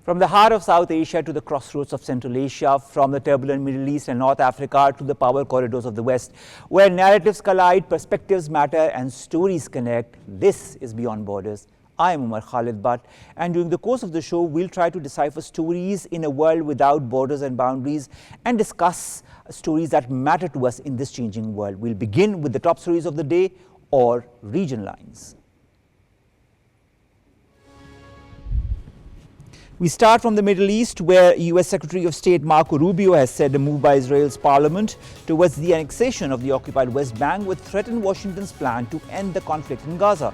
From the heart of South Asia to the crossroads of Central Asia, from the turbulent Middle East and North Africa to the power corridors of the West, where narratives collide, perspectives matter and stories connect, this is Beyond Borders. I am Omar Khalid, and during the course of the show, we'll try to decipher stories in a world without borders and boundaries and discuss stories that matter to us in this changing world. We'll begin with the top stories of the day or region lines. We start from the Middle East, where US Secretary of State Marco Rubio has said a move by Israel's parliament towards the annexation of the occupied West Bank would threaten Washington's plan to end the conflict in Gaza.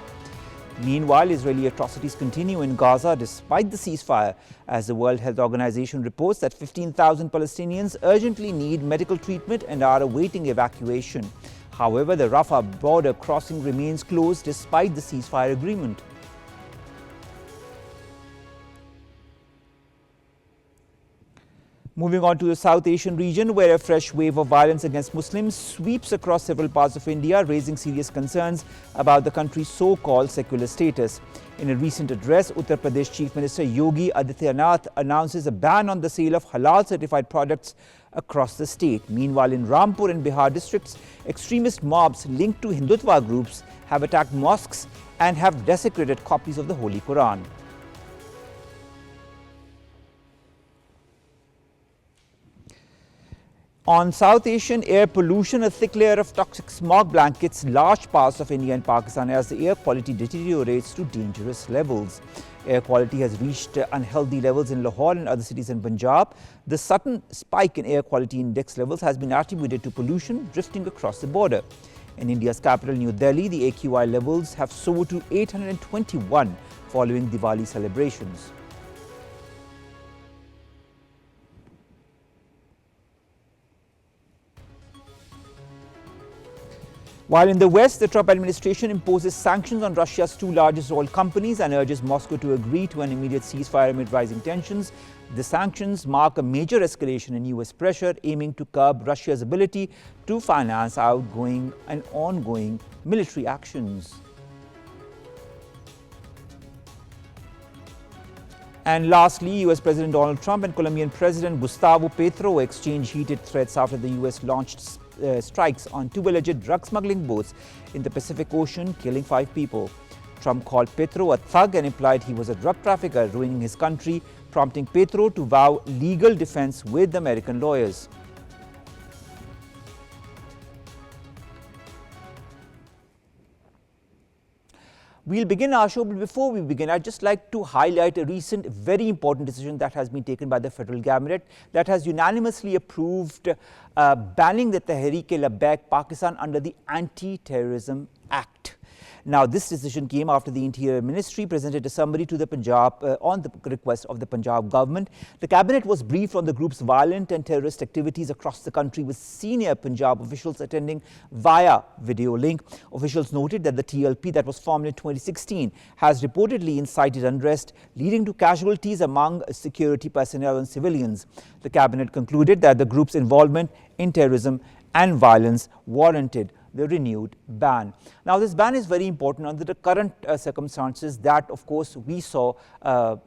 Meanwhile, Israeli atrocities continue in Gaza despite the ceasefire, as the World Health Organization reports that 15,000 Palestinians urgently need medical treatment and are awaiting evacuation. However, the Rafah border crossing remains closed despite the ceasefire agreement. Moving on to the South Asian region, where a fresh wave of violence against Muslims sweeps across several parts of India, raising serious concerns about the country's so-called secular status. In a recent address, Uttar Pradesh Chief Minister Yogi Adityanath announces a ban on the sale of halal-certified products across the state. Meanwhile, in Rampur and Bihar districts, extremist mobs linked to Hindutva groups have attacked mosques and have desecrated copies of the Holy Quran. On South Asian air pollution, a thick layer of toxic smog blankets large parts of India and Pakistan as the air quality deteriorates to dangerous levels. Air quality has reached unhealthy levels in Lahore and other cities in Punjab. The sudden spike in air quality index levels has been attributed to pollution drifting across the border. In India's capital, New Delhi, the AQI levels have soared to 821 following Diwali celebrations. While in the West, the Trump administration imposes sanctions on Russia's two largest oil companies and urges Moscow to agree to an immediate ceasefire amid rising tensions. The sanctions mark a major escalation in US pressure aiming to curb Russia's ability to finance outgoing and ongoing military actions. And lastly, US President Donald Trump and Colombian President Gustavo Petro exchanged heated threats after the US launched strikes on two alleged drug smuggling boats in the Pacific Ocean, killing 5 people. Trump called Petro a thug and implied he was a drug trafficker ruining his country, prompting Petro to vow legal defense with American lawyers. We'll begin our show, but before we begin, I'd just like to highlight a recent very important decision that has been taken by the federal cabinet that has unanimously approved banning the Tehreek-e-Labbaik Pakistan under the Anti-Terrorism Act. Now, this decision came after the Interior Ministry presented a summary to the Punjab on the request of the Punjab government. The cabinet was briefed on the group's violent and terrorist activities across the country, with senior Punjab officials attending via video link. Officials noted that the TLP that was formed in 2016 has reportedly incited unrest, leading to casualties among security personnel and civilians. The cabinet concluded that the group's involvement in terrorism and violence warranted the renewed ban. Now, this ban is very important under the current circumstances that, of course, we saw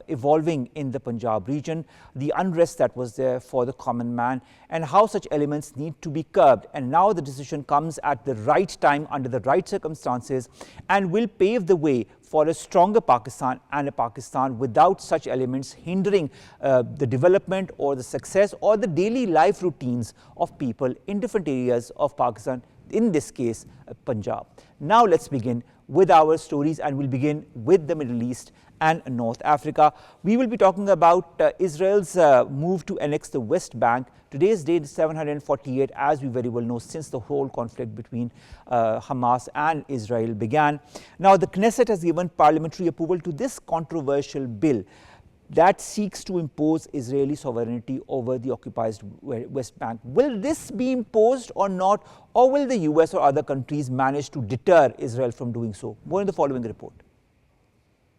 evolving in the Punjab region, the unrest that was there for the common man, and how such elements need to be curbed. And now the decision comes at the right time, under the right circumstances, and will pave the way for a stronger Pakistan and a Pakistan without such elements hindering the development or the success or the daily life routines of people in different areas of Pakistan, in this case, Punjab. Now let's begin with our stories, and we'll begin with the Middle East and North Africa. We will be talking about Israel's move to annex the West Bank. Today's date is 748, as we very well know, since the whole conflict between Hamas and Israel began. Now, the Knesset has given parliamentary approval to this controversial bill that seeks to impose Israeli sovereignty over the occupied West Bank. Will this be imposed or not, or will the US or other countries manage to deter Israel from doing so? More in the following report.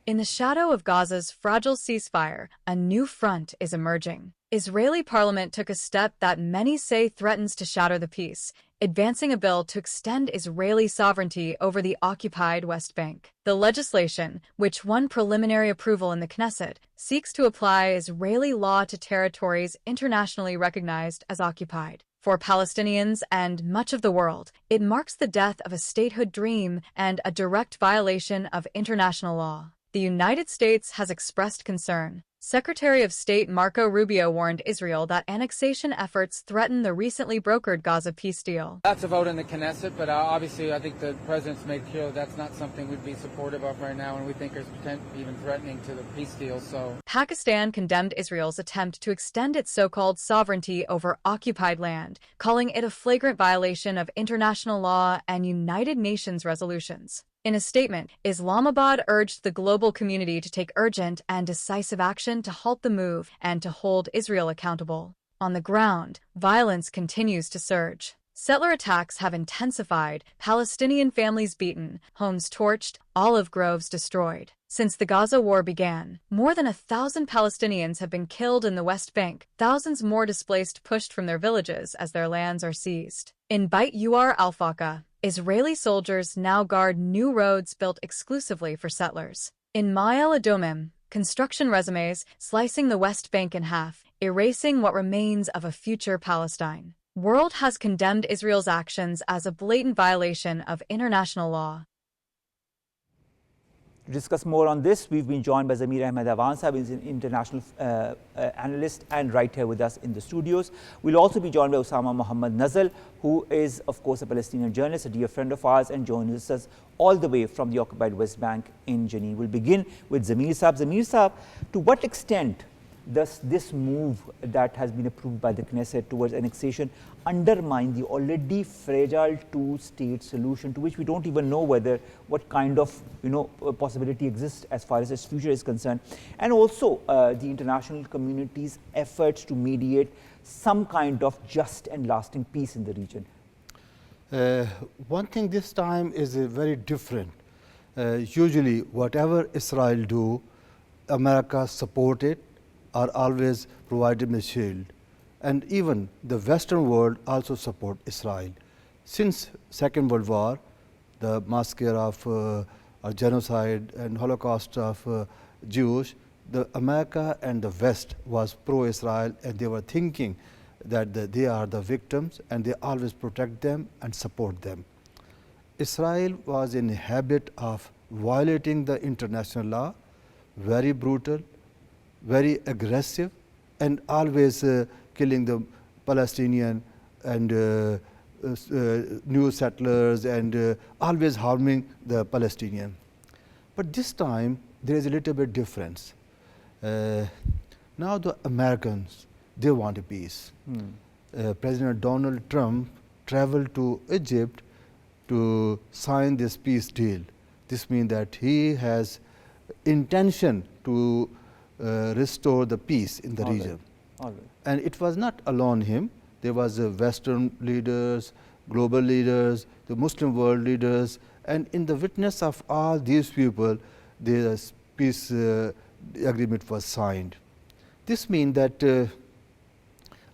In the shadow of Gaza's fragile ceasefire, a new front is emerging. Israeli parliament took a step that many say threatens to shatter the peace. advancing a bill to extend Israeli sovereignty over the occupied West Bank. The legislation, which won preliminary approval in the Knesset, seeks to apply Israeli law to territories internationally recognized as occupied. For Palestinians and much of the world, it marks the death of a statehood dream and a direct violation of international law. The United States has expressed concern. Secretary of State Marco Rubio warned Israel that annexation efforts threaten the recently brokered Gaza peace deal. That's a vote in the Knesset, but obviously I think the president's made clear that's not something we'd be supportive of right now, and we think is even threatening to the peace deal. So Pakistan condemned Israel's attempt to extend its so-called sovereignty over occupied land, calling it a flagrant violation of international law and United Nations resolutions. In a statement, Islamabad urged the global community to take urgent and decisive action to halt the move and to hold Israel accountable. On the ground, violence continues to surge. Settler attacks have intensified, Palestinian families beaten, homes torched, olive groves destroyed. Since the Gaza war began, more than 1,000 Palestinians have been killed in the West Bank, thousands more displaced pushed from their villages as their lands are seized. In Beit Uar al-Faqa, Israeli soldiers now guard new roads built exclusively for settlers. In Ma'ale Adumim, construction resumes slicing the West Bank in half, erasing what remains of a future Palestine. World has condemned Israel's actions as a blatant violation of international law. To discuss more on this, we've been joined by Zamir Ahmed Awan, who is an international analyst and right here with us in the studios. We'll also be joined by Muhammad Nazzal, who is, of course, a Palestinian journalist, a dear friend of ours, and joins us all the way from the occupied West Bank in Jenin. We'll begin with Zamir Saab. Zamir Saab, to what extent does this move that has been approved by the Knesset towards annexation undermine the already fragile two-state solution, to which we don't even know what kind of possibility exists as far as its future is concerned, and also the international community's efforts to mediate some kind of just and lasting peace in the region? One thing this time is very different. Usually, whatever Israel do, America support it, are always provided a shield. And even the Western world also support Israel. Since Second World War, the massacre of genocide and Holocaust of Jews, the America and the West was pro-Israel, and they were thinking that they are the victims and they always protect them and support them. Israel was in a habit of violating the international law, very brutal, very aggressive, and always killing the Palestinian and new settlers, and always harming the Palestinian. But this time there is a little bit difference. Now the Americans, they want a peace. President Donald Trump traveled to Egypt to sign this peace deal. This means that he has intention to restore the peace in the region. All right. And it was not alone him. There was Western leaders, global leaders, the Muslim world leaders, and in the witness of all these people, the peace agreement was signed. This means that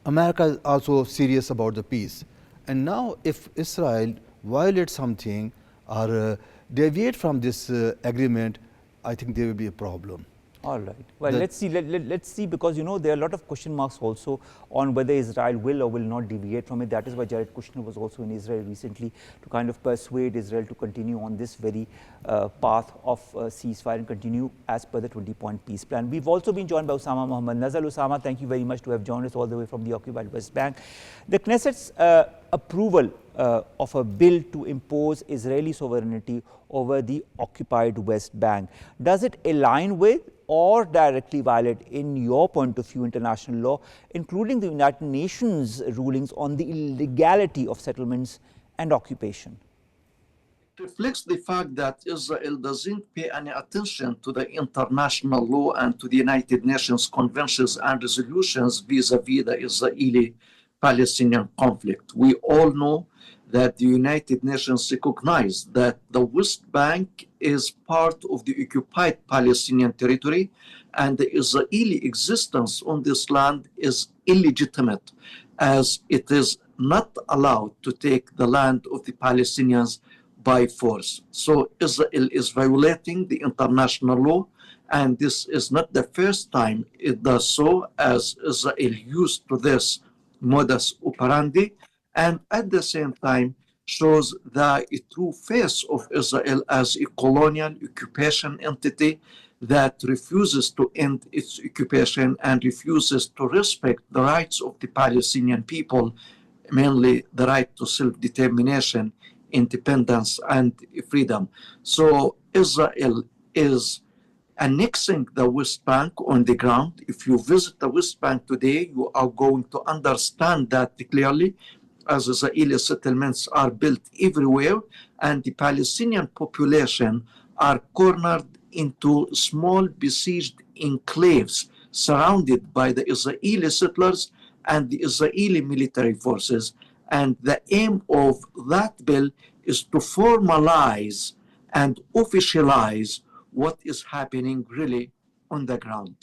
America is also serious about the peace. And now if Israel violates something or deviate from this agreement, I think there will be a problem. All right. Well, let's see. Let's see, because there are a lot of question marks also on whether Israel will or will not deviate from it. That is why Jared Kushner was also in Israel recently to kind of persuade Israel to continue on this very path of ceasefire and continue as per the 20-point peace plan. We've also been joined by Muhammad Nazzal. Thank you very much to have joined us all the way from the occupied West Bank. The Knesset's approval of a bill to impose Israeli sovereignty over the occupied West Bank, does it align with or directly violate, in your point of view, international law, including the United Nations rulings on the illegality of settlements and occupation? It reflects the fact that Israel doesn't pay any attention to the international law and to the United Nations conventions and resolutions vis-a-vis the Israeli-Palestinian conflict. We all know that the United Nations recognize that the West Bank is part of the occupied Palestinian territory, and the Israeli existence on this land is illegitimate, as it is not allowed to take the land of the Palestinians by force. So Israel is violating the international law, and this is not the first time it does so, as Israel used to this modus operandi, and at the same time shows the true face of Israel as a colonial occupation entity that refuses to end its occupation and refuses to respect the rights of the Palestinian people, mainly the right to self-determination, independence, and freedom. So Israel is annexing the West Bank on the ground. If you visit the West Bank today, you are going to understand that clearly, as Israeli settlements are built everywhere, and the Palestinian population are cornered into small besieged enclaves surrounded by the Israeli settlers and the Israeli military forces. And the aim of that bill is to formalize and officialize what is happening really on the ground.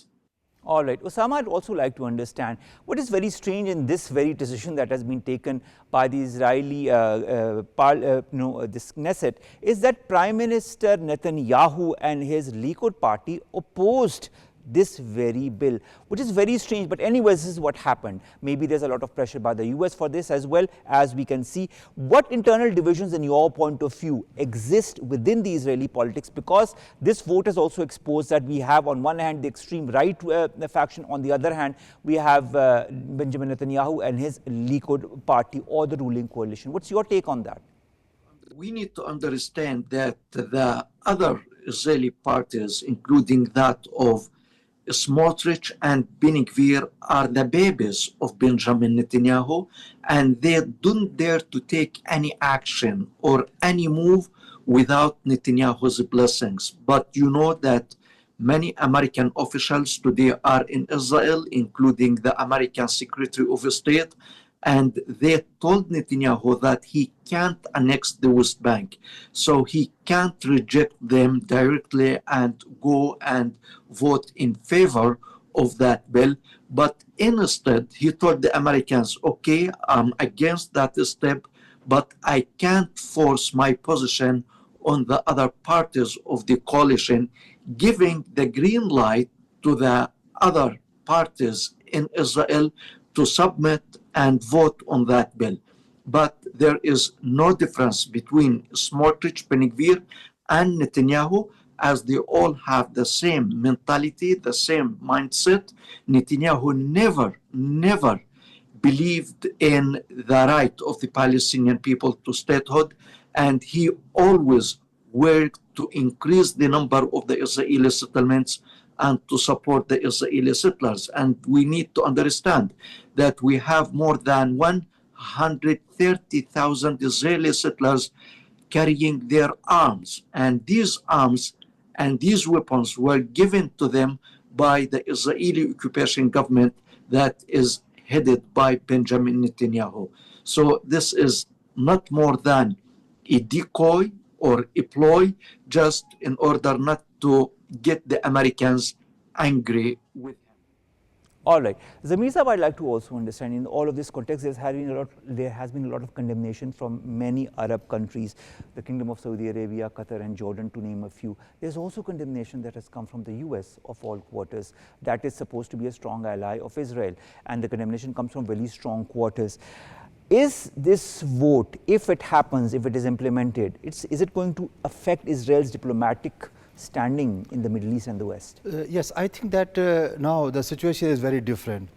All right. Osama, I'd also like to understand what is very strange in this very decision that has been taken by the Israeli this Knesset is that Prime Minister Netanyahu and his Likud party opposed this very bill, which is very strange. But anyways, this is what happened. Maybe there's a lot of pressure by the US for this as well, as we can see. What internal divisions in your point of view exist within the Israeli politics? Because this vote has also exposed that we have on one hand the extreme right faction, on the other hand we have Benjamin Netanyahu and his Likud party or the ruling coalition. What's your take on that? We need to understand that the other Israeli parties, including that of Smotrich and Ben Gvir, are the babies of Benjamin Netanyahu, and they don't dare to take any action or any move without Netanyahu's blessings. But you know that many American officials today are in Israel, including the American Secretary of State, and they told Netanyahu that he can't annex the West Bank. So he can't reject them directly and go and vote in favor of that bill. But instead, he told the Americans, okay, I'm against that step, but I can't force my position on the other parties of the coalition, giving the green light to the other parties in Israel to submit and vote on that bill. But there is no difference between Smotrich, Ben Gvir, and Netanyahu, as they all have the same mentality, the same mindset. Netanyahu never believed in the right of the Palestinian people to statehood, and he always worked to increase the number of the Israeli settlements and to support the Israeli settlers. And we need to understand that we have more than 130,000 Israeli settlers carrying their arms. And these arms and these weapons were given to them by the Israeli occupation government that is headed by Benjamin Netanyahu. So this is not more than a decoy or a ploy just in order not to get the Americans angry with him. All right. Zamir Sahab, I'd like to also understand in all of this context, there has been a lot of condemnation from many Arab countries, the Kingdom of Saudi Arabia, Qatar and Jordan, to name a few. There's also condemnation that has come from the US of all quarters, that is supposed to be a strong ally of Israel. And the condemnation comes from very strong quarters. Is this vote, if it happens, if it is implemented, is it going to affect Israel's diplomatic standing in the Middle East and the West? Yes, I think that now the situation is very different.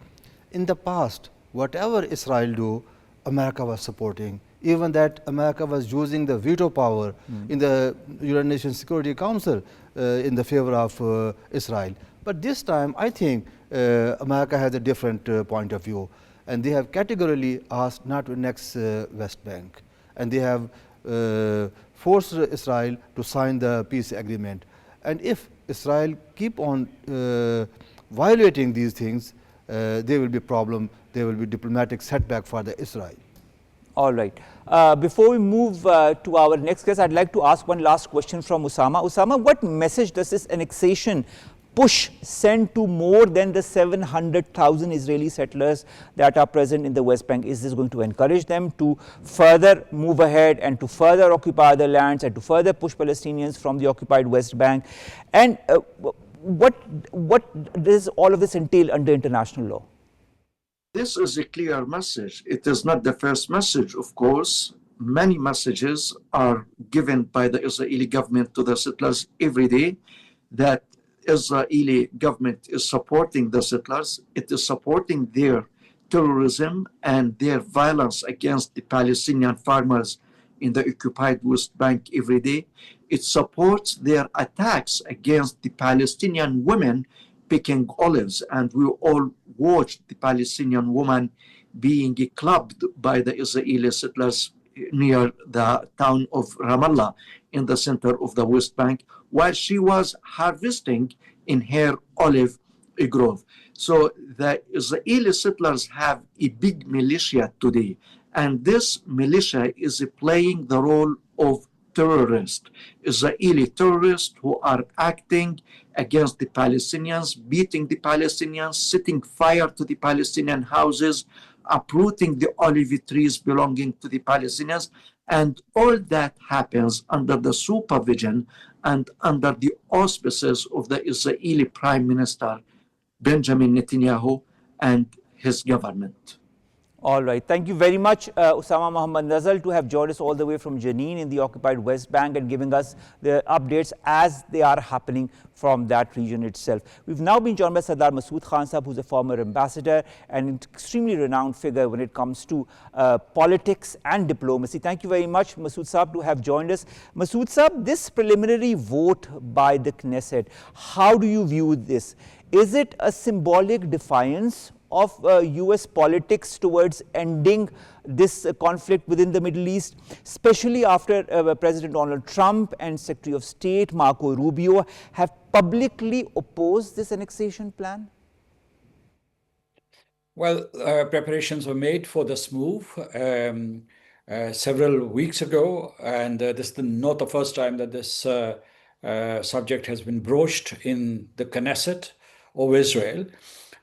In the past, whatever Israel do, America was supporting. Even that America was using the veto power in the United Nations Security Council in the favor of Israel. But this time, I think America has a different point of view. And they have categorically asked not to annex West Bank. And they have forced Israel to sign the peace agreement. And if Israel keep on violating these things, there will be problem, there will be diplomatic setback for the Israel. All right. Before we move to our next guest, I'd like to ask one last question from Osama. Osama, what message does this annexation push sent to more than the 700,000 Israeli settlers that are present in the West Bank? Is this going to encourage them to further move ahead and to further occupy the lands and to further push Palestinians from the occupied West Bank? And what does all of this entail under international law? This is a clear message. It is not the first message, of course. Many messages are given by the Israeli government to the settlers every day that Israeli government is supporting the settlers. It is supporting their terrorism and their violence against the Palestinian farmers in the occupied West Bank every day. It supports their attacks against the Palestinian women picking olives, and we all watched the Palestinian woman being clubbed by the Israeli settlers near the town of Ramallah in the center of the West Bank while she was harvesting in her olive grove. So the Israeli settlers have a big militia today, and this militia is playing the role of terrorists, Israeli terrorists who are acting against the Palestinians, beating the Palestinians, setting fire to the Palestinian houses, uprooting the olive trees belonging to the Palestinians. And all that happens under the supervision and under the auspices of the Israeli Prime Minister, Benjamin Netanyahu, and his government. All right. Thank you very much, Osama Muhammad Nazzal, to have joined us all the way from Jenin in the occupied West Bank and giving us the updates as they are happening from that region itself. We've now been joined by Sardar Masood Khan Sahab, who's a former ambassador and an extremely renowned figure when it comes to politics and diplomacy. Thank you very much, Masood Sahab, to have joined us. Masood Sahab, this preliminary vote by the Knesset, how do you view this? Is it a symbolic defiance of US politics towards ending this conflict within the Middle East, especially after President Donald Trump and Secretary of State Marco Rubio have publicly opposed this annexation plan? Well, preparations were made for this move several weeks ago, and this is not the first time that this subject has been broached in the Knesset of Israel.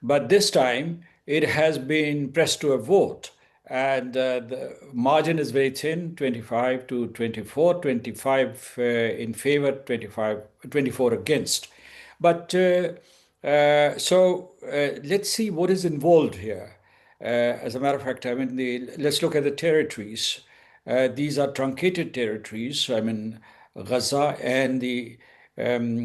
But this time, it has been pressed to a vote, and the margin is very thin, 25 to 24, 25 in favor, 24 against. But let's see what is involved here. As a matter of fact, I mean, let's look at the territories. These are truncated territories. I mean, Gaza and the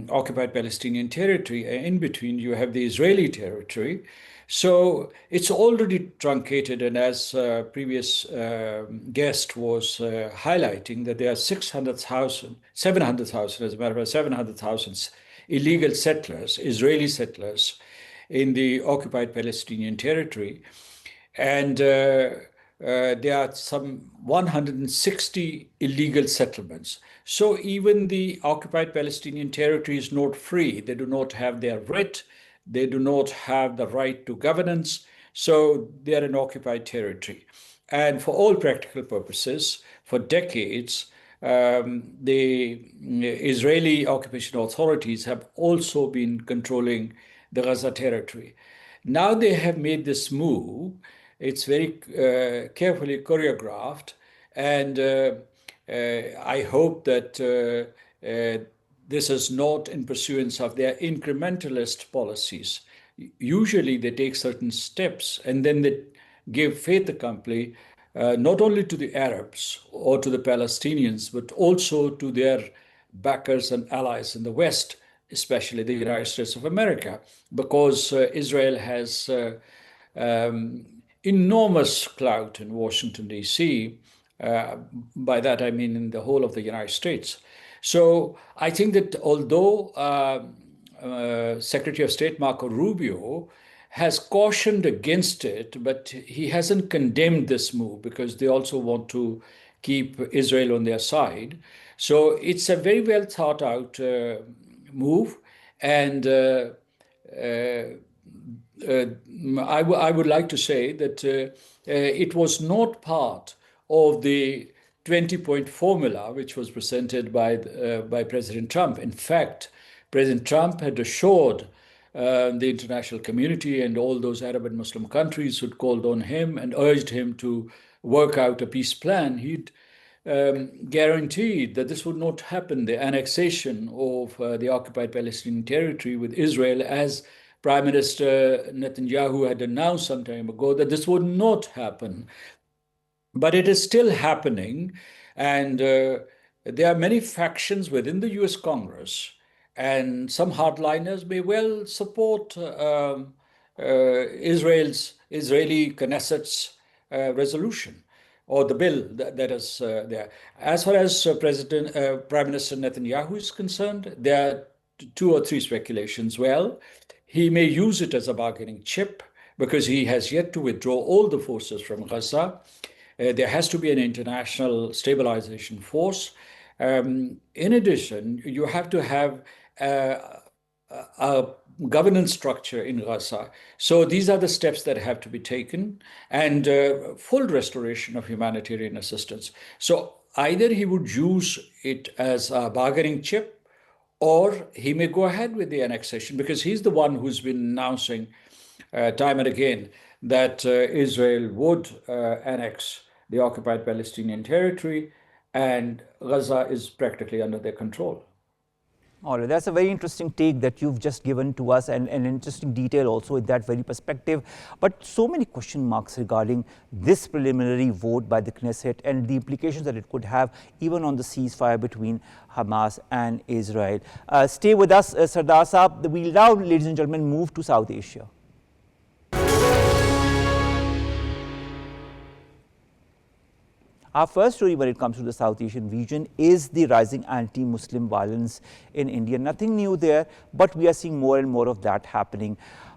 occupied Palestinian territory. In between, you have the Israeli territory. So it's already truncated, and as previous guest was highlighting, that there are 700,000, as a matter of fact, 700,000 illegal settlers, Israeli settlers, in the occupied Palestinian territory. And there are some 160 illegal settlements. So even the occupied Palestinian territory is not free. They do not have their writ. They do not have the right to governance. So they are an occupied territory. And for all practical purposes, for decades, the Israeli occupation authorities have also been controlling the Gaza territory. Now they have made this move. It's very carefully choreographed, and I hope that this is not in pursuance of their incrementalist policies. Usually they take certain steps and then they give fait accompli not only to the Arabs or to the Palestinians, but also to their backers and allies in the West, especially the United States of America, because Israel has enormous clout in Washington, D.C. By that, I mean in the whole of the United States. So I think that although Secretary of State Marco Rubio has cautioned against it, but he hasn't condemned this move because they also want to keep Israel on their side. So it's a very well thought out move, and I would like to say that it was not part of the 20-point formula which was presented by President Trump. In fact, President Trump had assured the international community and all those Arab and Muslim countries who'd called on him and urged him to work out a peace plan, he'd guaranteed that this would not happen, the annexation of the occupied Palestinian territory with Israel, as Prime Minister Netanyahu had announced some time ago that this would not happen. But it is still happening, and there are many factions within the US Congress, and some hardliners may well support Israeli Knesset's resolution or the bill that is there. As far as Prime Minister Netanyahu is concerned, there are two or three speculations. Well, he may use it as a bargaining chip because he has yet to withdraw all the forces from Gaza. There has to be an international stabilization force. In addition, you have to have a governance structure in Gaza. So these are the steps that have to be taken, and full restoration of humanitarian assistance. So either he would use it as a bargaining chip, or he may go ahead with the annexation, because he's the one who's been announcing time and again that Israel would annex the occupied Palestinian territory, and Gaza is practically under their control. All right, that's a very interesting take that you've just given to us, and an interesting detail also in that very perspective. But so many question marks regarding this preliminary vote by the Knesset and the implications that it could have even on the ceasefire between Hamas and Israel. Stay with us, Sardar Saab. We'll now, ladies and gentlemen, move to South Asia. Our first story when it comes to the South Asian region is the rising anti-Muslim violence in India. Nothing new there, but we are seeing more and more of that happening.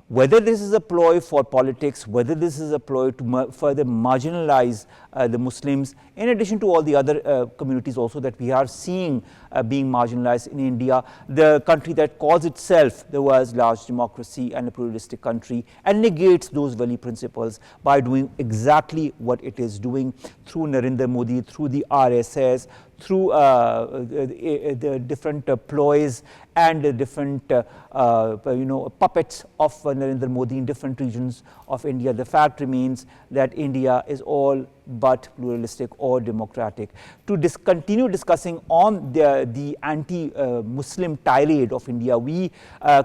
Whether this is a ploy for politics, whether this is a ploy to further marginalize the Muslims, in addition to all the other communities also that we are seeing being marginalized in India, the country that calls itself the world's largest democracy and a pluralistic country, and negates those very principles by doing exactly what it is doing through Narendra Modi, through the RSS, through the different ploys and the different puppets of Narendra Modi in different regions of India. The fact remains that India is all but pluralistic or democratic. To continue discussing on the anti-Muslim tirade of India, we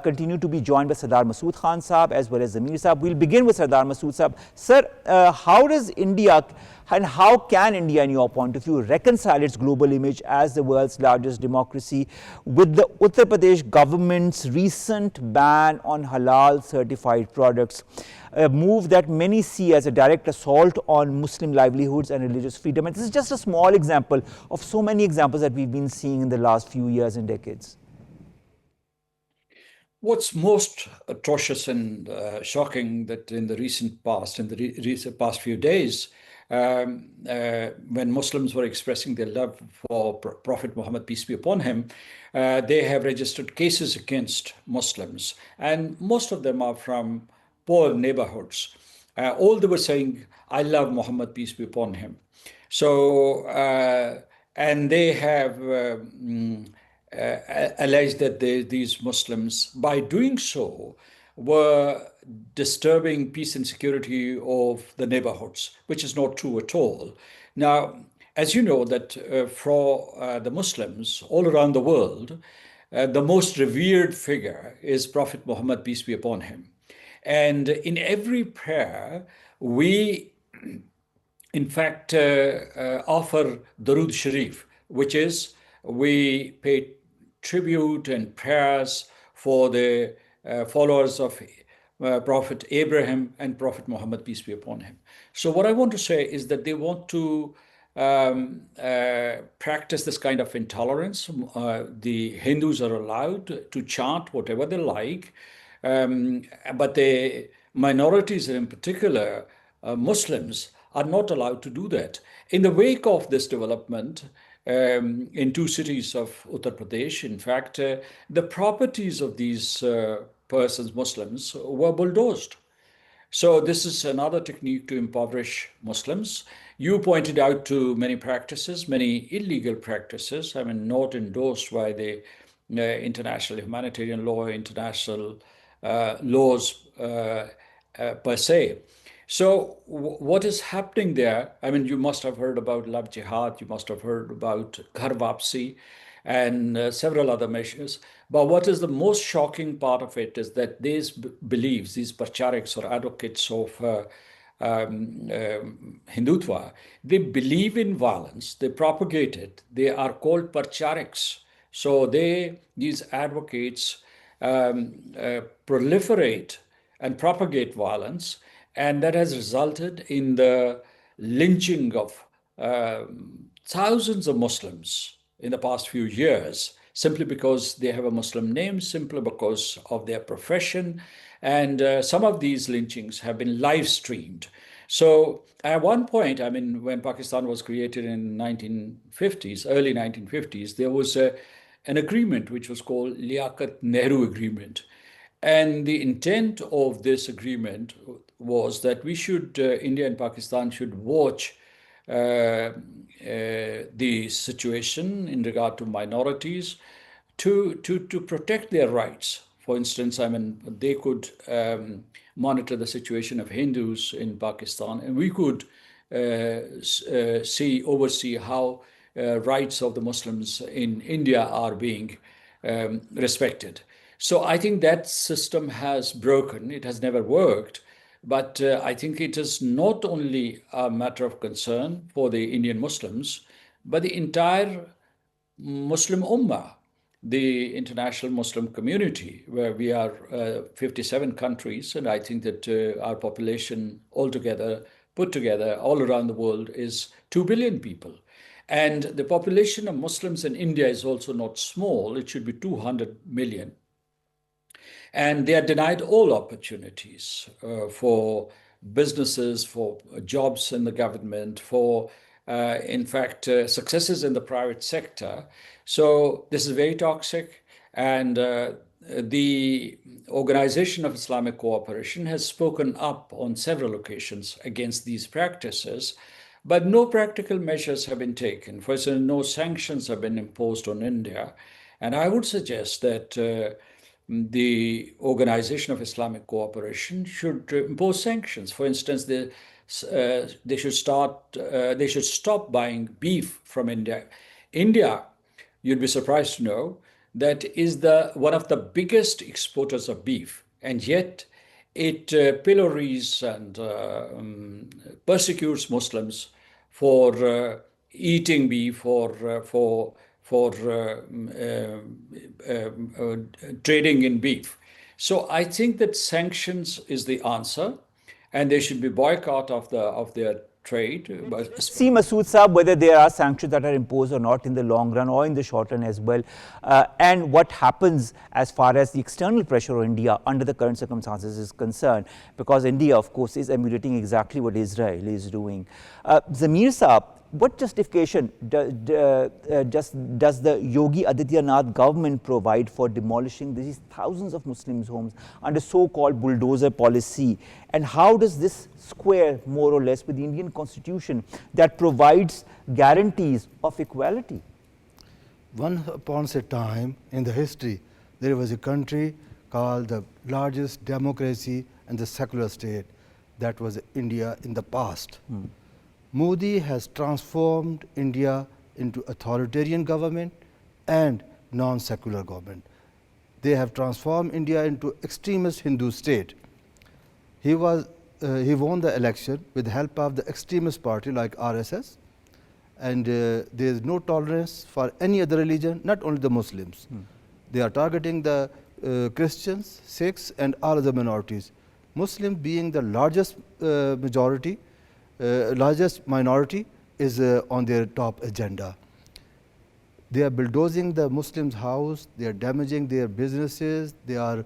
continue to be joined by Sardar Masood Khan Saab as well as Zamir Saab. We'll begin with Sardar Masood Saab. Sir, how does India and how can India, in your point of view, reconcile its global image as the world's largest democracy with the Uttar Pradesh government's recent ban on halal certified products, a move that many see as a direct assault on Muslim livelihoods and religious freedom? And this is just a small example of so many examples that we've been seeing in the last few years and decades. What's most atrocious and shocking that in the recent past, in the recent past few days, when Muslims were expressing their love for Prophet Muhammad, peace be upon him, they have registered cases against Muslims, and most of them are from poor neighborhoods. All they were saying, I love Muhammad, peace be upon him. So, and they have alleged that these Muslims, by doing so, were disturbing peace and security of the neighborhoods, which is not true at all. Now, as you know, that for the Muslims all around the world, the most revered figure is Prophet Muhammad, peace be upon him. And in every prayer, we, in fact, offer Darood Sharif, which is we pay tribute and prayers for the followers of Prophet Abraham and Prophet Muhammad, peace be upon him. So what I want to say is that they want to practice this kind of intolerance. The Hindus are allowed to chant whatever they like, but the minorities, and in particular Muslims, are not allowed to do that. In the wake of this development, in two cities of Uttar Pradesh, in fact, the properties of these persons, Muslims, were bulldozed. So this is another technique to impoverish Muslims. You pointed out to many practices, many illegal practices, I mean, not endorsed by the international humanitarian law, international laws per se. So what is happening there? I mean, you must have heard about Love Jihad, you must have heard about Ghar Wapsi and several other measures. But what is the most shocking part of it is that these beliefs, these prachariks or advocates of Hindutva, they believe in violence, they propagate it, they are called prachariks. So these advocates proliferate and propagate violence, and that has resulted in the lynching of thousands of Muslims in the past few years, simply because they have a Muslim name, simply because of their profession. And some of these lynchings have been live streamed. So at one point, I mean, when Pakistan was created in 1950s, early 1950s, there was an agreement which was called Liaquat-Nehru Agreement. And the intent of this agreement was that we should, India and Pakistan should watch the situation in regard to minorities to protect their rights. For instance, I mean, they could monitor the situation of Hindus in Pakistan, and we could oversee how rights of the Muslims in India are being respected. So I think that system has broken. It has never worked. But I think it is not only a matter of concern for the Indian Muslims, but the entire Muslim Ummah, the international Muslim community, where we are 57 countries, and I think that our population altogether, put together, all around the world is 2 billion people. And the population of Muslims in India is also not small. It should be 200 million. And they are denied all opportunities for businesses, for jobs in the government, for, in fact, successes in the private sector. So this is very toxic. And the Organization of Islamic Cooperation has spoken up on several occasions against these practices, but no practical measures have been taken. For instance, no sanctions have been imposed on India. And I would suggest that the Organization of Islamic Cooperation should impose sanctions. For instance, they should stop buying beef from India. India, you'd be surprised to know, that is one of the biggest exporters of beef, and yet it pillories and persecutes Muslims for eating beef, for trading in beef. So I think that sanctions is the answer, and there should be boycott of their trade. See, Masood Saab, whether there are sanctions that are imposed or not in the long run or in the short run as well, and what happens as far as the external pressure on India under the current circumstances is concerned, because India, of course, is emulating exactly what Israel is doing. Zamir Saab, what justification does the Yogi Adityanath government provide for demolishing these thousands of Muslims' homes under so-called bulldozer policy? And how does this square more or less with the Indian constitution that provides guarantees of equality? Once upon a time in the history, there was a country called the largest democracy and the secular state. That was India in the past. Modi has transformed India into authoritarian government and non-secular government. They have transformed India into extremist Hindu state. He won the election with the help of the extremist party like RSS, and there is no tolerance for any other religion, not only the Muslims. They are targeting the Christians, Sikhs, and all other minorities. Muslim being the largest largest minority is on their top agenda. They are bulldozing the Muslims' house, they are damaging their businesses, they are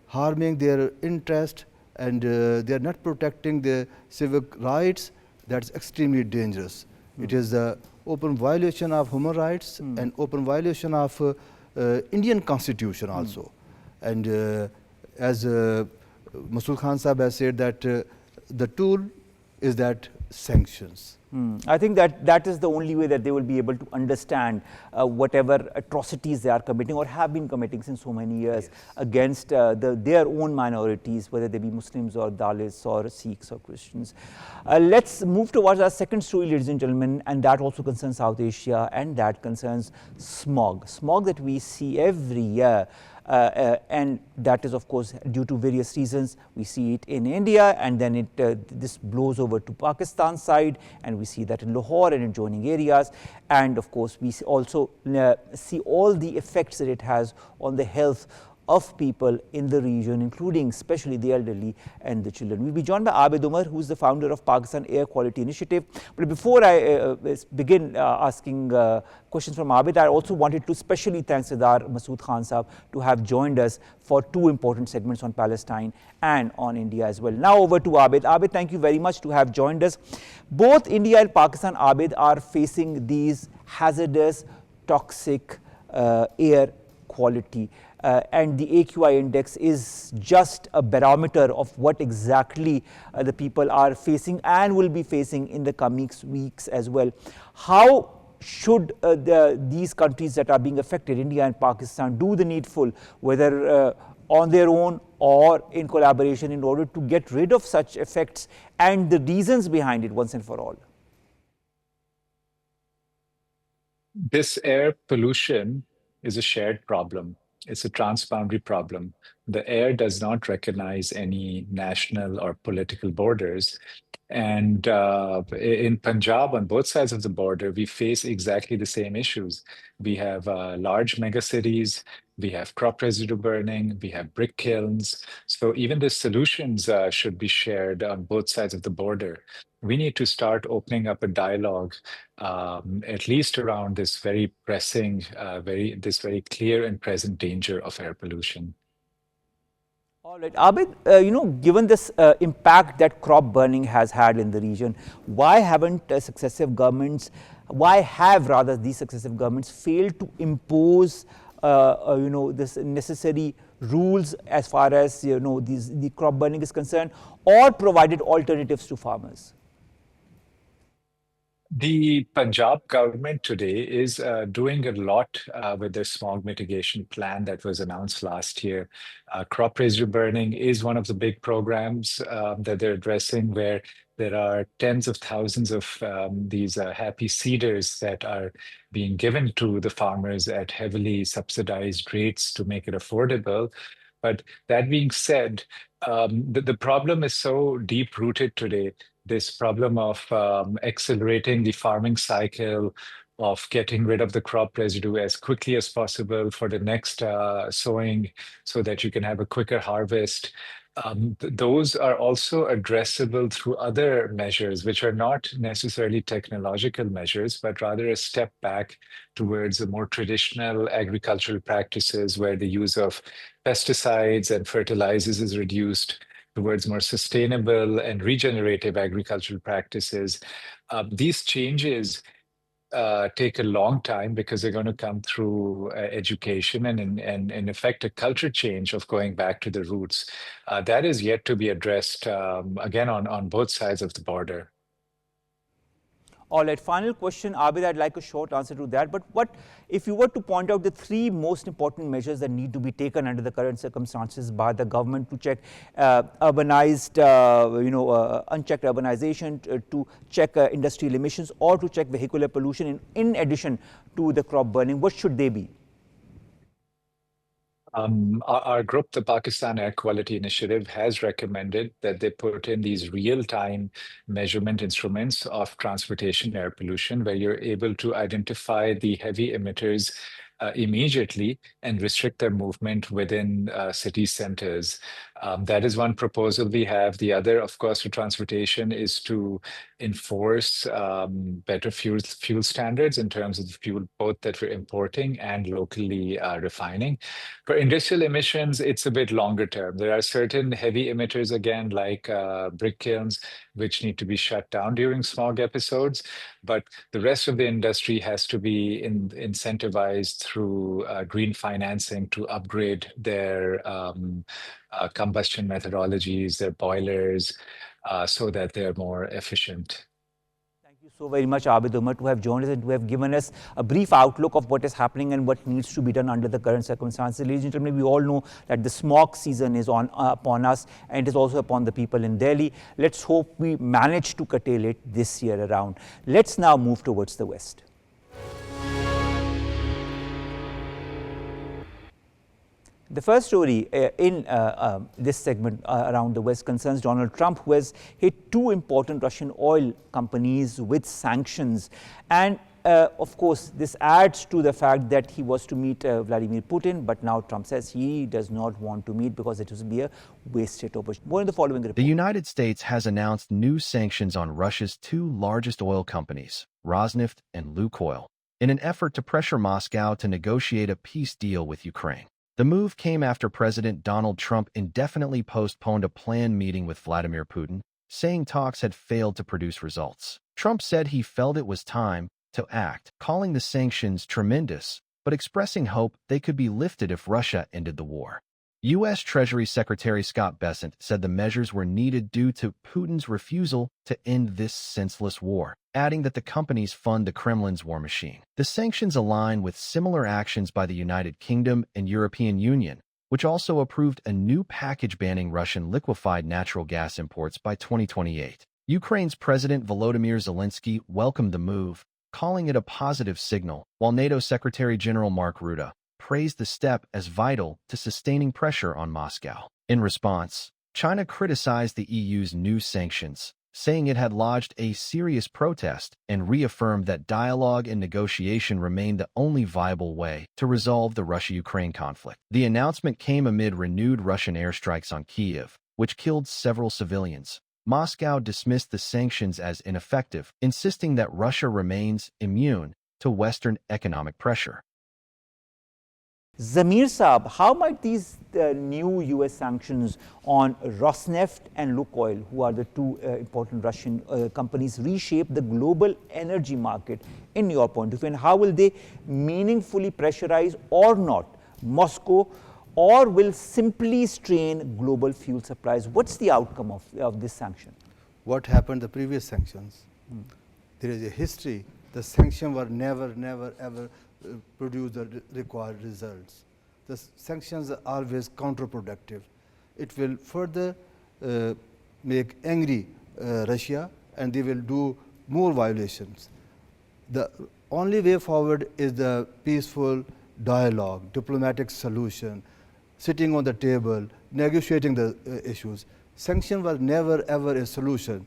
harming their interest, and they are not protecting their civic rights. That's extremely dangerous. It is the open violation of human rights and open violation of Indian constitution also. And as Masood Khan Sahab has said, that the tool is that sanctions. I think that is the only way that they will be able to understand whatever atrocities they are committing or have been committing since so many years against their own minorities, whether they be Muslims or Dalits or Sikhs or Christians. Let's move towards our second story, ladies and gentlemen, and that also concerns South Asia, and that concerns smog. Smog that we see every year. And that is, of course, due to various reasons. We see it in India, and then this blows over to Pakistan side, and we see that in Lahore and in adjoining areas. And of course, we also see all the effects that it has on the health of people in the region, including especially the elderly and the children. We'll be joined by Ahmed Awan, who is the founder of Pakistan Air Quality Initiative. But before I begin asking questions from Ahmed, I also wanted to specially thank Sardar Masood Khan Sahab to have joined us for two important segments on Palestine and on India as well. Now over to Ahmed. Ahmed, thank you very much to have joined us. Both India and Pakistan, Ahmed, are facing these hazardous, toxic air quality. And the AQI index is just a barometer of what exactly the people are facing and will be facing in the coming weeks as well. How should these countries that are being affected, India and Pakistan, do the needful, whether on their own or in collaboration, in order to get rid of such effects and the reasons behind it once and for all? This air pollution is a shared problem. It's a transboundary problem. The air does not recognize any national or political borders. And in Punjab, on both sides of the border, we face exactly the same issues. We have large megacities, we have crop residue burning, we have brick kilns. So even the solutions should be shared on both sides of the border. We need to start opening up a dialogue, at least around this very pressing, this very clear and present danger of air pollution. All right, Abid, given this impact that crop burning has had in the region, why haven't successive governments, why have rather these successive governments failed to impose, this necessary rules as far as, the crop burning is concerned, or provided alternatives to farmers? The Punjab government today is doing a lot with their smog mitigation plan that was announced last year. Crop residue burning is one of the big programs that they're addressing, where there are tens of thousands of these happy seeders that are being given to the farmers at heavily subsidized rates to make it affordable. But that being said, the problem is so deep rooted today. This problem of accelerating the farming cycle, of getting rid of the crop residue as quickly as possible for the next sowing so that you can have a quicker harvest. Those are also addressable through other measures, which are not necessarily technological measures, but rather a step back towards the more traditional agricultural practices where the use of pesticides and fertilizers is reduced, towards more sustainable and regenerative agricultural practices. These changes take a long time because they're going to come through education and in effect a culture change of going back to the roots. That is yet to be addressed again on both sides of the border. All right, final question, Abid, I'd like a short answer to that. But what if you were to point out the three most important measures that need to be taken under the current circumstances by the government to check urbanized, unchecked urbanization, to check industrial emissions, or to check vehicular pollution in addition to the crop burning, what should they be? Our group, the Pakistan Air Quality Initiative, has recommended that they put in these real-time measurement instruments of transportation air pollution, where you're able to identify the heavy emitters immediately and restrict their movement within city centers. That is one proposal we have. The other, of course, for transportation is to enforce better fuel standards in terms of the fuel both that we're importing and locally refining. For industrial emissions, it's a bit longer term. There are certain heavy emitters, again, like brick kilns, which need to be shut down during smog episodes. But the rest of the industry has to be incentivized through green financing to upgrade their combustion methodologies, their boilers, so that they're more efficient. So very much, Abid Umar, to have joined us and to have given us a brief outlook of what is happening and what needs to be done under the current circumstances. Ladies and gentlemen, we all know that the smog season is upon us, and it is also upon the people in Delhi. Let's hope we manage to curtail it this year around. Let's now move towards the West. The first story in this segment around the West concerns Donald Trump, who has hit two important Russian oil companies with sanctions. And of course, this adds to the fact that he was to meet Vladimir Putin, but now Trump says he does not want to meet because it would be a wasted opportunity. More in the following report. The United States has announced new sanctions on Russia's two largest oil companies, Rosneft and Lukoil, in an effort to pressure Moscow to negotiate a peace deal with Ukraine. The move came after President Donald Trump indefinitely postponed a planned meeting with Vladimir Putin, saying talks had failed to produce results. Trump said he felt it was time to act, calling the sanctions tremendous, but expressing hope they could be lifted if Russia ended the war. U.S. Treasury Secretary Scott Bessent said the measures were needed due to Putin's refusal to end this senseless war, adding that the companies fund the Kremlin's war machine. The sanctions align with similar actions by the United Kingdom and European Union, which also approved a new package banning Russian liquefied natural gas imports by 2028. Ukraine's President Volodymyr Zelensky welcomed the move, calling it a positive signal, while NATO Secretary General Mark Rutte praised the step as vital to sustaining pressure on Moscow. In response, China criticized the EU's new sanctions, saying it had lodged a serious protest and reaffirmed that dialogue and negotiation remained the only viable way to resolve the Russia-Ukraine conflict. The announcement came amid renewed Russian airstrikes on Kyiv, which killed several civilians. Moscow dismissed the sanctions as ineffective, insisting that Russia remains immune to Western economic pressure. Zamir Saab, how might these new US sanctions on Rosneft and Lukoil, who are the two important Russian companies, reshape the global energy market in your point of view? And how will they meaningfully pressurize or not Moscow, or will simply strain global fuel supplies? What's the outcome of this sanction? What happened the previous sanctions? There is a history. The sanctions were never ever produce the required results. The sanctions are always counterproductive. It will further make angry Russia, and they will do more violations. The only way forward is the peaceful dialogue, diplomatic solution, sitting on the table, negotiating the issues. Sanction was never ever a solution.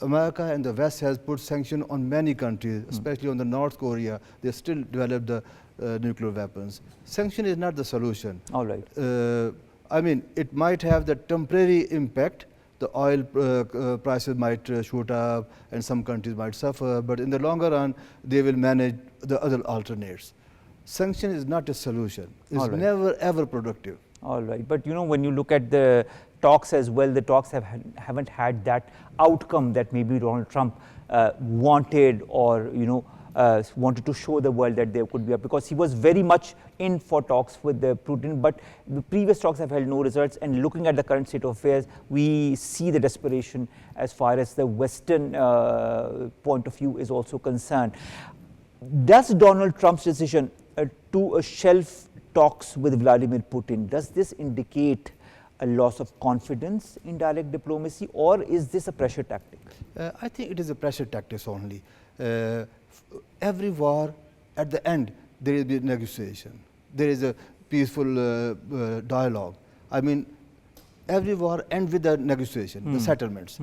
America and the West has put sanction on many countries, especially on the North Korea. They still develop the nuclear weapons. Sanction is not the solution. All right. I mean, it might have the temporary impact. The oil prices might shoot up and some countries might suffer, but in the longer run, they will manage the other alternates. Sanction is not a solution. It's never ever productive. All right, but you know, when you look at the talks as well, the talks haven't had that outcome that maybe Donald Trump wanted, or wanted to show the world that there could be, because he was very much in for talks with Putin, but the previous talks have held no results. And looking at the current state of affairs, we see the desperation as far as the Western point of view is also concerned. Does Donald Trump's decision to shelf talks with Vladimir Putin, does this indicate a loss of confidence in direct diplomacy, or is this a pressure tactic? I think it is a pressure tactic only. Every war, at the end, there is a negotiation. There is a peaceful dialogue. I mean, every war ends with the negotiation, the settlements.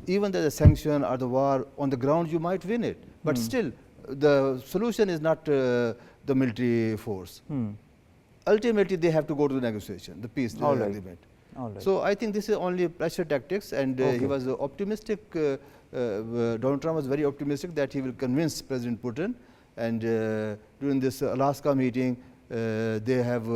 Even the sanction or the war on the ground, you might win it, but still, the solution is not the military force. Ultimately, they have to go to the negotiation, the peace agreement. So I think this is only pressure tactics, and he was optimistic. Donald Trump was very optimistic that he will convince President Putin, and during this Alaska meeting, they have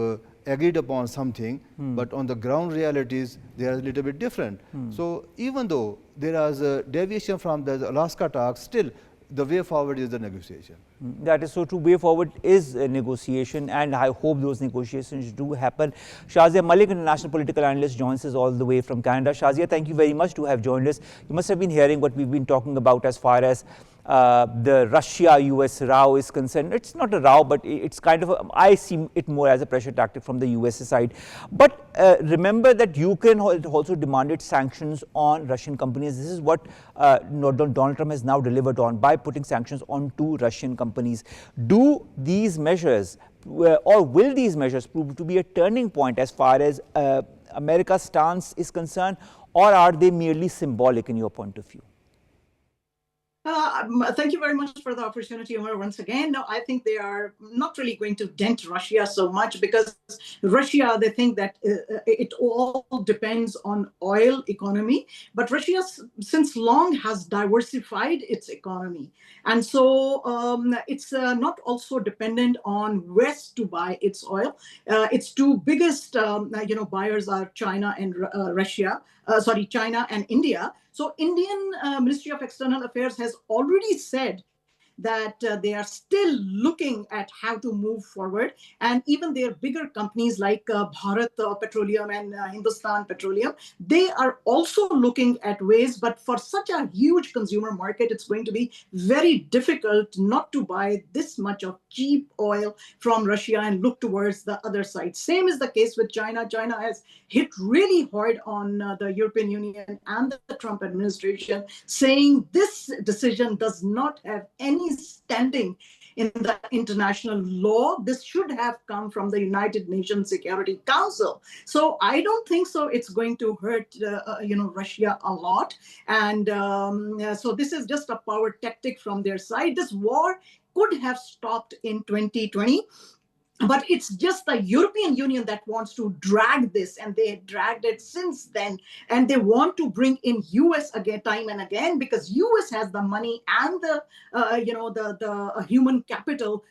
agreed upon something, but on the ground realities, they are a little bit different. So even though there is a deviation from the Alaska talks, still the way forward is the negotiation. That is so true. Way forward is a negotiation, and I hope those negotiations do happen. Shazia Malik, international political analyst, joins us all the way from Canada. Shazia, thank you very much to have joined us. You must have been hearing what we've been talking about as far as the Russia-US row is concerned. It's not a row, but it's kind of, I see it more as a pressure tactic from the US side. But remember that Ukraine also demanded sanctions on Russian companies. This is what Donald Trump has now delivered on by putting sanctions on 2 Russian companies. Do these measures, or will these measures prove to be a turning point as far as America's stance is concerned, or are they merely symbolic in your point of view? Thank you very much for the opportunity, Omar, once again. No, I think they are not really going to dent Russia so much, because Russia, they think that it all depends on oil economy. But Russia, since long, has diversified its economy. And so it's not also dependent on West to buy its oil. Its 2 biggest buyers are China and China and India. So Indian Ministry of External Affairs has already said that they are still looking at how to move forward. And even their bigger companies like Bharat Petroleum and Hindustan Petroleum, they are also looking at ways. But for such a huge consumer market, it's going to be very difficult not to buy this much of cheap oil from Russia and look towards the other side. Same is the case with China. China has hit really hard on the European Union and the Trump administration, saying this decision does not have any standing in the international law. This should have come from the United Nations Security Council. So I don't think so it's going to hurt Russia a lot. And so this is just a power tactic from their side. This war could have stopped in 2020. But it's just the European Union that wants to drag this, and they dragged it since then. And they want to bring in US again, time and again, because US has the money and the human capital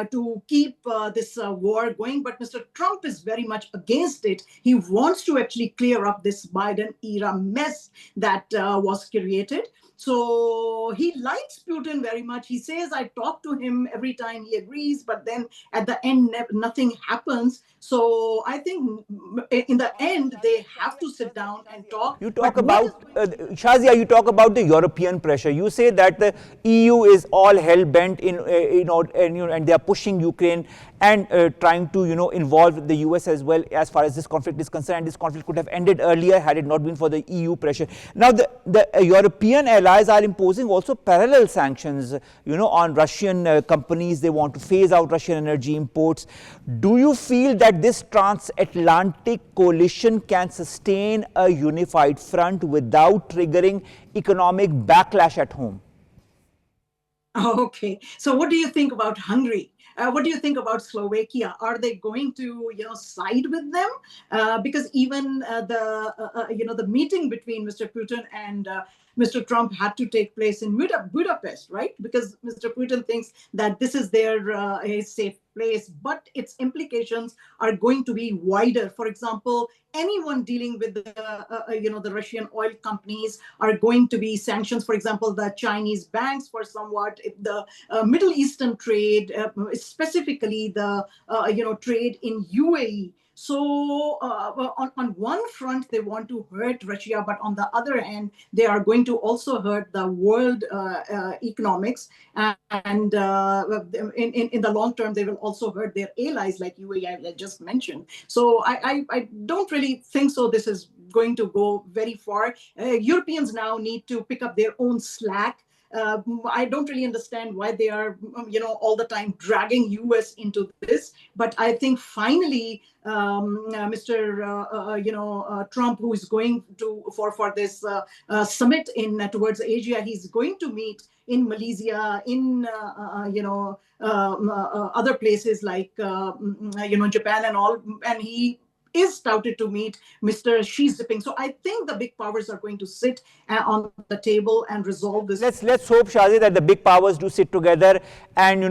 to keep this war going. But Mr. Trump is very much against it. He wants to actually clear up this Biden era mess that was created. So he likes Putin very much. He says, I talk to him every time, he agrees, but then at the end, nothing happens. So I think in the end, they have to sit down and talk. You talk about, Shazia, you talk about the European pressure. You say that the EU is all hell-bent in, and they are pushing Ukraine and trying to, involve the US as well as far as this conflict is concerned. This conflict could have ended earlier had it not been for the EU pressure. Now, the European allies are imposing also parallel sanctions, on Russian companies. They want to phase out Russian energy imports. Do you feel that this transatlantic coalition can sustain a unified front without triggering economic backlash at home? Okay. So what do you think about Hungary? What do you think about Slovakia? Are they going to, side with them? Because even the meeting between Mr. Putin and Mr. Trump had to take place in Budapest, right? Because Mr. Putin thinks that this is their a safe place, but its implications are going to be wider. For example, anyone dealing with the Russian oil companies are going to be sanctions. For example, the Chinese banks for somewhat, the Middle Eastern trade, specifically the trade in UAE. So on one front, they want to hurt Russia, but on the other hand, they are going to also hurt the world economics. And in the long term, they will also hurt their allies like UAE, I just mentioned. So I don't really think so this is going to go very far. Europeans now need to pick up their own slack. I don't really understand why they are, all the time dragging US into this. But I think finally, Mr. Trump, who is going to for this summit towards Asia, he's going to meet in Malaysia, in other places like Japan and all, and he is touted to meet Mr. Xi Jinping. So I think the big powers are going to sit on the table and resolve this. Let's hope, Shazia, that the big powers do sit together and,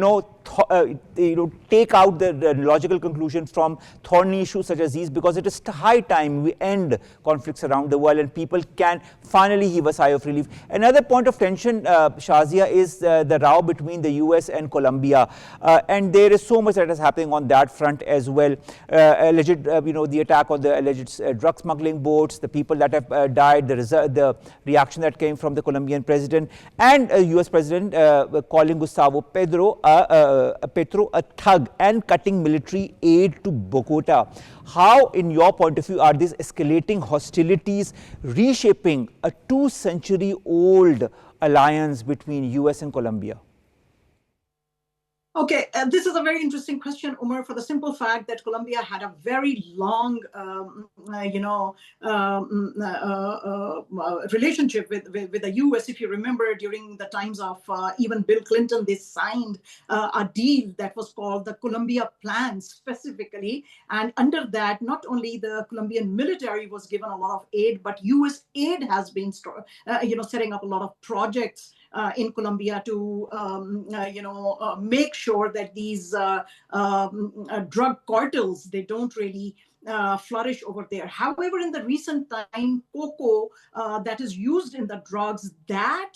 take out the logical conclusion from thorny issues such as these, because it is high time we end conflicts around the world and people can finally heave a sigh of relief. Another point of tension, Shazia, is the row between the US and Colombia, and there is so much that is happening on that front as well. Alleged, the attack on the alleged drug smuggling boats, the people that have died, the reaction that came from the Colombian president, and US president calling Gustavo Petro a thug and cutting military aid to Bogota. How, in your point of view, are these escalating hostilities reshaping a 2-century-old alliance between US and Colombia? Okay, this is a very interesting question, Omar, for the simple fact that Colombia had a very long, relationship with the U.S. If you remember, during the times of even Bill Clinton, they signed a deal that was called the Colombia Plan specifically. And under that, not only the Colombian military was given a lot of aid, but U.S. aid has been, setting up a lot of projects in Colombia to, make sure that these drug cartels, they don't really flourish over there. However, in the recent time, cocoa that is used in the drugs, that,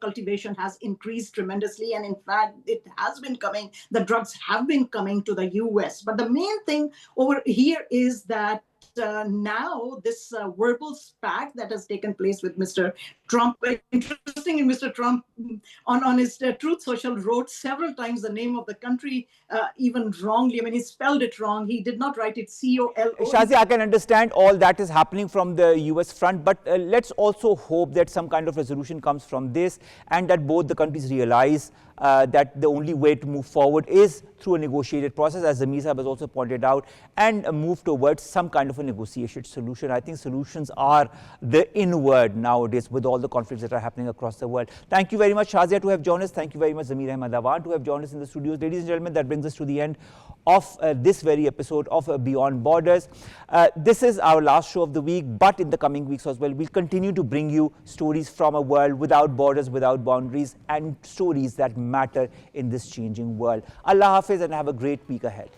cultivation has increased tremendously. And in fact, it has been coming, the drugs have been coming to the US. But the main thing over here is that now this verbal spat that has taken place with Mr. Trump. Interesting, Mr. Trump on his Truth Social wrote several times the name of the country even wrongly. I mean, he spelled it wrong. He did not write it C-O-L-O. Shazia, I can understand all that is happening from the US front, but let's also hope that some kind of resolution comes from this and that both the countries realize that the only way to move forward is through a negotiated process, as Zamir Sahab has also pointed out, and move towards some kind of a negotiated solution. I think solutions are the inward nowadays with all the conflicts that are happening across the world. Thank you very much, Shazia, to have joined us. Thank you very much, Zamir Ahmed Awan, to have joined us in the studios. Ladies and gentlemen, that brings us to the end of this very episode of Beyond Borders. This is our last show of the week, but in the coming weeks as well, we'll continue to bring you stories from a world without borders, without boundaries, and stories that matter in this changing world. Allah Hafiz, and have a great week ahead.